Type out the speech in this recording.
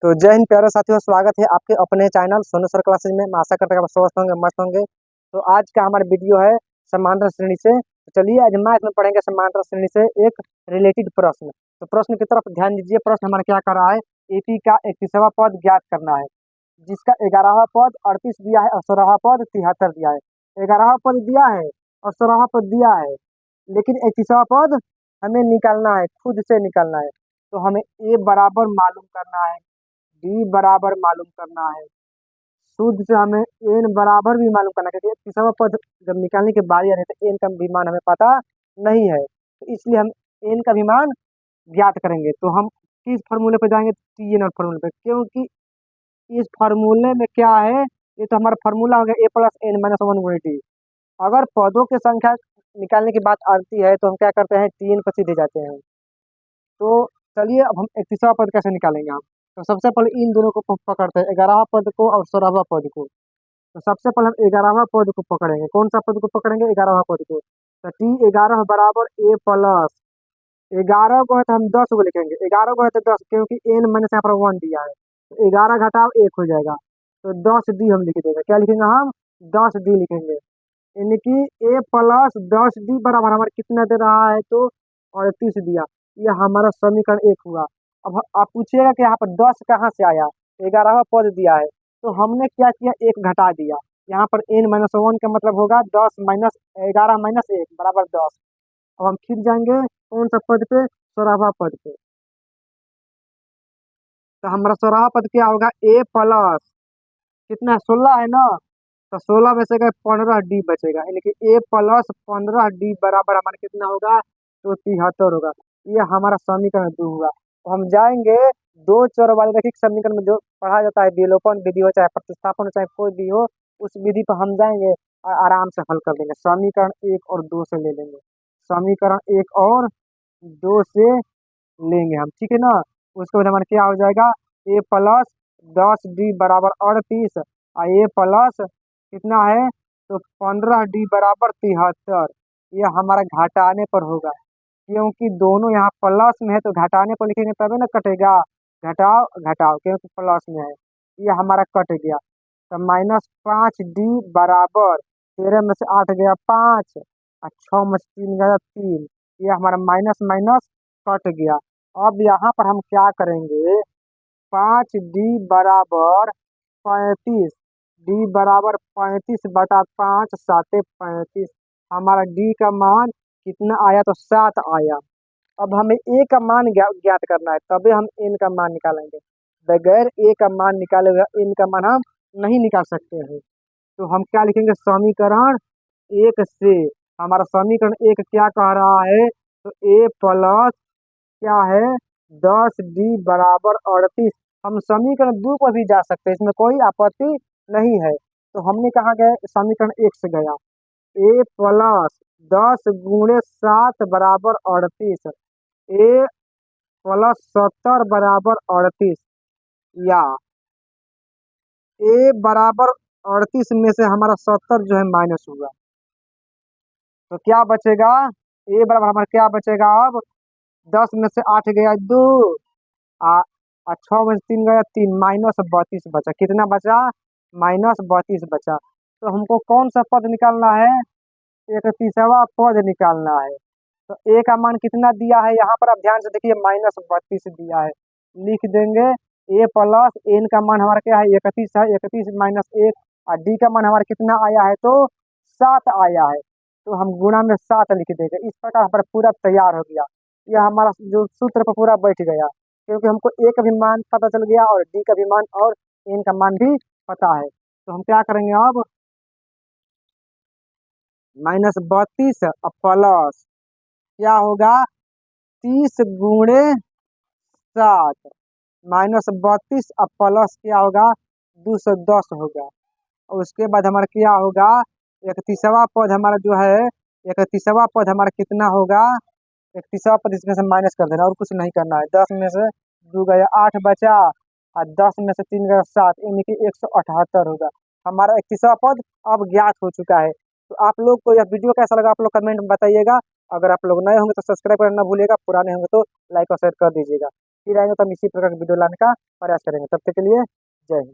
तो जय हिंद प्यारे साथियों, स्वागत है आपके अपने चैनल सोनू सर क्लासेज में। मैं आशा करता हूँ आप स्वस्थ होंगे, मस्त होंगे। तो आज का हमारा वीडियो है समांतर श्रेणी से। तो चलिए आज मैथ में पढ़ेंगे समांतर श्रेणी से एक रिलेटेड प्रश्न। तो प्रश्न की तरफ ध्यान दीजिए। प्रश्न हमारा क्या कर रहा है, एपी का 31वां पद ज्ञात करना है, जिसका 11वां पद 38 दिया है और 16वां पद 73 दिया है। 11वां पद दिया है और 16वां पद दिया है, लेकिन 31वां पद हमें निकालना है, खुद से निकालना है। तो हमें ए बराबर मालूम करना है, डी बराबर मालूम करना है, शुद्ध से हमें एन बराबर भी मालूम करना है, क्योंकि तीसरा पद जब निकालने की बारी आ रही है तो एन का भी मान हमें पता नहीं है। तो इसलिए हम एन का भी मान ज्ञात करेंगे। तो हम किस फॉर्मूले पे जाएंगे, टी एन और फॉर्मूले पे, क्योंकि इस फॉर्मूले में क्या है, ये तो हमारा फॉर्मूला हो गया ए प्लस एन माइनस वन गुणे टी। अगर पदों की संख्या निकालने की बात आती है तो हम क्या करते हैं, टी एन पर सीधे जाते हैं। तो चलिए अब हम 31वां पद कैसे निकालेंगे हम। तो सबसे पहले इन दोनों को पकड़ते हैं, 11वां पद को और 16वां पद को। तो सबसे पहले हम 11वां पद को पकड़ेंगे। कौन सा पद को पकड़ेंगे, 11वां पद को। तो टी 11 बराबर ए प्लस 11 को है तो हम 10 को लिखेंगे, 11 को है तो 10, क्योंकि एन मैंने यहाँ पर 1 दिया है। तो 11 घटाओ 1 हो जाएगा, तो 10 डी हम लिख देंगे। क्या लिखेंगे हम, 10 डी लिखेंगे। यानी कि ए प्लस 10 डी बराबर हमारे कितना दे रहा है, तो 38 दिया। ये हमारा समीकरण एक हुआ। अब आप पूछिएगा कि यहाँ पर 10 कहाँ से आया, 11वां पद दिया है, तो हमने क्या किया, एक घटा दिया। यहाँ पर एन माइनस वन का मतलब होगा 10 माइनस 11 माइनस 1 बराबर 10। अब हम फिर जाएंगे कौन सा पद पे, 16वां पद पे। तो हमारा 16वां पद क्या होगा, ए प्लस कितना, 16 है ना, तो 16 में से 15 डी बचेगा, यानी कि ए प्लस 15 डी बराबर हमारा कितना होगा, तो 73 होगा। ये हमारा समीकरण 2 हुआ। तो हम जाएंगे दो चर वाले रैखिक समीकरण में जो पढ़ा जाता है, विलोपन विधि हो चाहे प्रतिस्थापन हो चाहे कोई भी हो, उस विधि पर हम जाएंगे और आराम से हल कर देंगे। समीकरण 1 और 2 से ले लेंगे, समीकरण 1 और 2 से लेंगे हम, ठीक है ना। उसके बाद हमारा क्या हो जाएगा, ए प्लस 10 डी बराबर 38 और ए प्लस कितना है, तो 15 डी बराबर 73। ये हमारा घटाने पर होगा, क्योंकि दोनों यहाँ प्लस में है तो घटाने पर लिखेंगे तभी ना कटेगा। घटाओ घटाओ, क्योंकि प्लस में है, ये हमारा कट गया। तो -5 डी बराबर 13 में से 8 गया 5 और 6 में से 3 गया 3। ये हमारा माइनस माइनस कट गया। अब यहाँ पर हम क्या करेंगे, 5 डी बराबर 35, डी बराबर 35/5 साते 35। हमारा डी का मान कितना आया, तो 7 आया। अब हमें ए का मान ज्ञात करना है, तभी हम एन का मान निकालेंगे। बगैर ए का मान निकाले हुए एन का मान हम नहीं निकाल सकते हैं। तो हम क्या लिखेंगे, समीकरण 1 से हमारा समीकरण 1 क्या कह रहा है, तो ए प्लस क्या है, 10 डी बराबर 38। हम समीकरण 2 पर भी जा सकते हैं, इसमें कोई आपत्ति नहीं है। तो हमने कहा गया, समीकरण 1 से गया, ए प्लस 10 × 7 बराबर 38, ए प्लस 70 बराबर 38, या ए बराबर 38 में से हमारा 70 जो है माइनस हुआ, तो क्या बचेगा, ए बराबर हमारा क्या बचेगा अब, 10 में से 8 गया 2 आ, 6 में से 3 गया 3, -32 बचा। कितना बचा, -32 बचा। तो हमको कौन सा पद निकालना है, 31वां पद निकालना है। तो ए का मान कितना दिया है, यहाँ पर आप ध्यान से देखिए, -32 दिया है। लिख देंगे ए प्लस एन का मान हमारा क्या है, 31 है, 31 माइनस 1, और डी का मान हमारा कितना आया है, तो 7 आया है। तो हम गुणा में 7 लिख देंगे। इस प्रकार हमारा पूरा तैयार हो गया। यह हमारा जो सूत्र पर पूरा बैठ गया, क्योंकि हमको ए का भी मान पता चल गया और डी का भी मान और एन का मान भी पता है। तो हम क्या करेंगे अब, -32 प्लस क्या होगा, 30 × 7, -32 अब प्लस क्या होगा, 210 होगा। और उसके बाद हमारा क्या होगा, 31वां पद हमारा जो है, 31वां पद हमारा कितना होगा, 31वां पद इसमें से माइनस कर देना और कुछ नहीं करना है। 10 में से 2 गया 8 बचा, और 10 में से 3 गया 7, यानी कि 178 होगा। हमारा 31वां पद अब ज्ञात हो चुका है। तो आप लोग को यह वीडियो कैसा लगा, आप लोग कमेंट में बताइएगा। अगर आप लोग नए होंगे तो सब्सक्राइब करना ना भूलिएगा, पुराने होंगे तो लाइक और शेयर कर दीजिएगा। फिर आएंगे तो हम इसी प्रकार की वीडियो लाने का प्रयास करेंगे। तब तक के लिए जय हिंद।